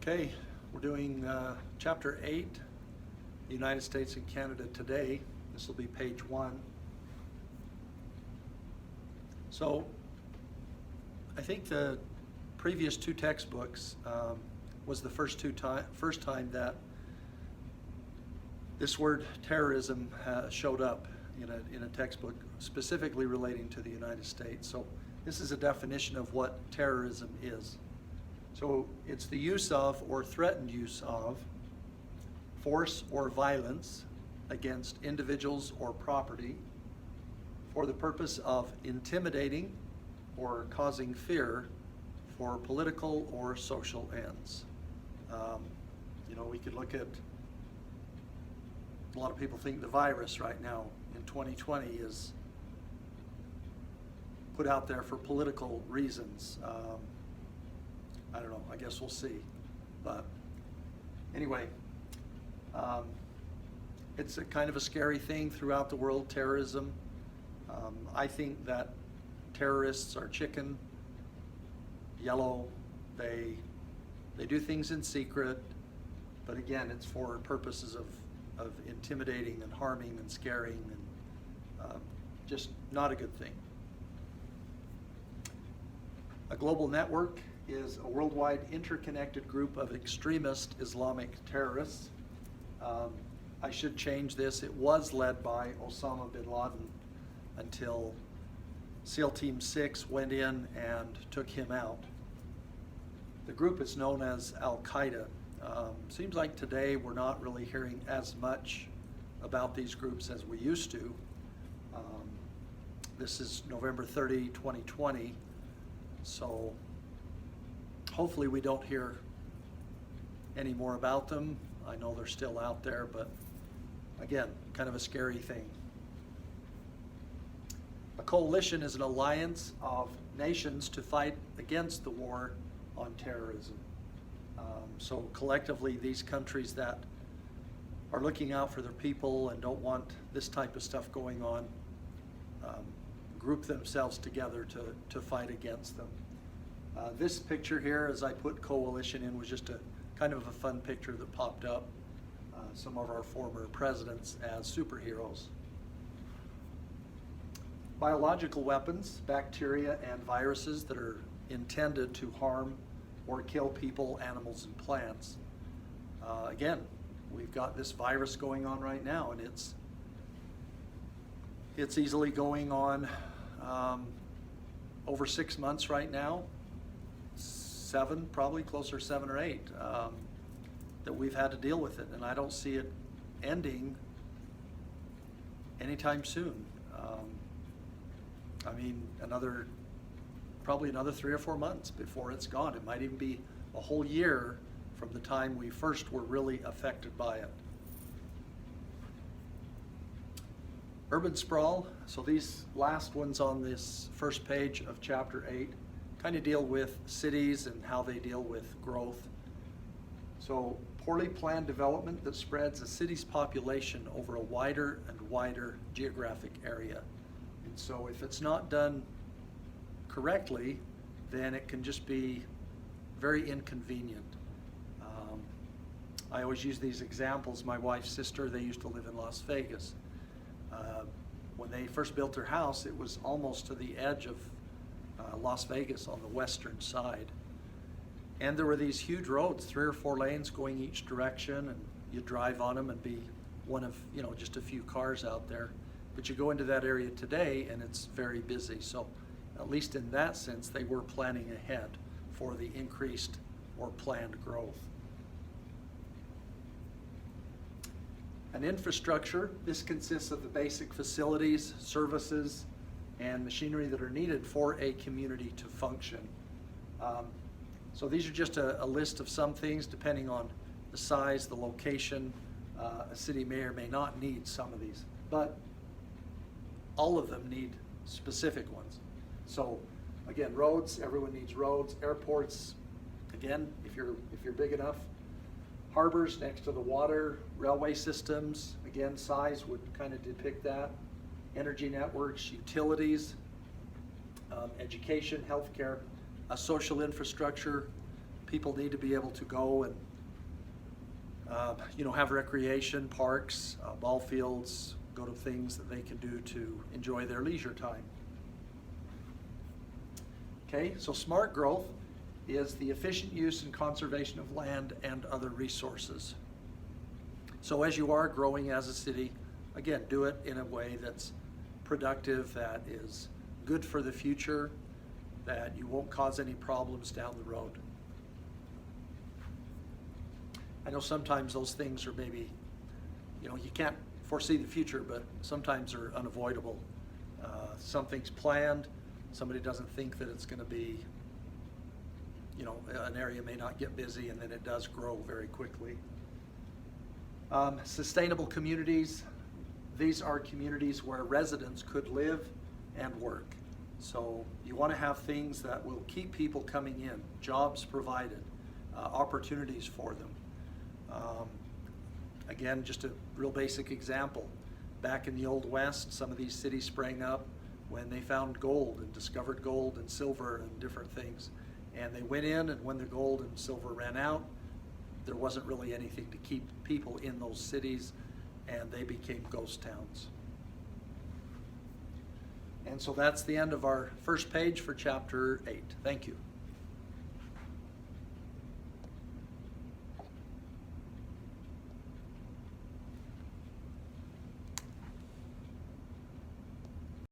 Okay, we're doing Chapter 8, the United States and Canada Today. This will be page 1. So, I think the previous two textbooks was the first time that this word terrorism showed up in a textbook specifically relating to the United States. So this is a definition of what terrorism is. So it's the use of or threatened use of force or violence against individuals or property for the purpose of intimidating or causing fear for political or social ends. We could look at, a lot of people think the virus right now in 2020 is put out there for political reasons. I don't know, I guess we'll see. But anyway, it's a kind of a scary thing throughout the world, terrorism. I think that terrorists are chicken, yellow. They do things in secret, but again, it's for purposes of intimidating and harming and scaring, and just not a good thing. A global network is a worldwide interconnected group of extremist Islamic terrorists. I should change this. It was led by Osama bin Laden until SEAL Team 6 went in and took him out. The group is known as Al-Qaeda. Seems like today we're not really hearing as much about these groups as we used to. This is November 30, 2020, so hopefully we don't hear any more about them. I know they're still out there, but again, kind of a scary thing. A coalition is an alliance of nations to fight against the war on terrorism. So collectively, these countries that are looking out for their people and don't want this type of stuff going on group themselves together to fight against them. This picture here, as I put coalition in, was just a kind of a fun picture that popped up. Some of our former presidents as superheroes. Biological weapons, bacteria and viruses that are intended to harm or kill people, animals, and plants. Again, we've got this virus going on right now, and it's easily going on over 6 months right now. 7, probably closer to 7 or 8, that we've had to deal with it, and I don't see it ending anytime soon. I mean, probably another 3 or 4 months before it's gone. It might even be a whole year from the time we first were really affected by it. Urban sprawl, so these last ones on this first page of Chapter 8 kind of deal with cities and how they deal with growth. So poorly planned development that spreads a city's population over a wider and wider geographic area. And so if it's not done correctly, then it can just be very inconvenient. I always use these examples. My wife's sister, they used to live in Las Vegas. When they first built their house, it was almost to the edge of Las Vegas on the western side. And there were these huge roads, 3 or 4 lanes going each direction, and you drive on them and be one of, just a few cars out there. But you go into that area today and it's very busy. So at least in that sense, they were planning ahead for the increased or planned growth. An infrastructure, this consists of the basic facilities, services, and machinery that are needed for a community to function. So these are just a list of some things depending on the size, the location. A city may or may not need some of these, but all of them need specific ones. So again, roads, everyone needs roads. Airports, again, if you're big enough. Harbors next to the water, railway systems, again, size would kind of depict that. Energy networks, utilities, education, healthcare, social infrastructure, People need to be able to go and have recreation, parks, ball fields, go to things that they can do to enjoy their leisure time. Okay, so smart growth is the efficient use and conservation of land and other resources. So as you are growing as a city, again, do it in a way that's productive, that is good for the future, that you won't cause any problems down the road. I know sometimes those things are maybe, you can't foresee the future, but sometimes they're unavoidable. Something's planned, somebody doesn't think that it's going to be, an area may not get busy, and then it does grow very quickly. Sustainable communities, these are communities where residents could live and work. So you want to have things that will keep people coming in, jobs provided, opportunities for them. Again, just a real basic example. Back in the Old West, some of these cities sprang up when they found gold and discovered gold and silver and different things. And they went in, and when the gold and silver ran out, there wasn't really anything to keep people in those cities, and they became ghost towns. And so that's the end of our first page for chapter 8. Thank you.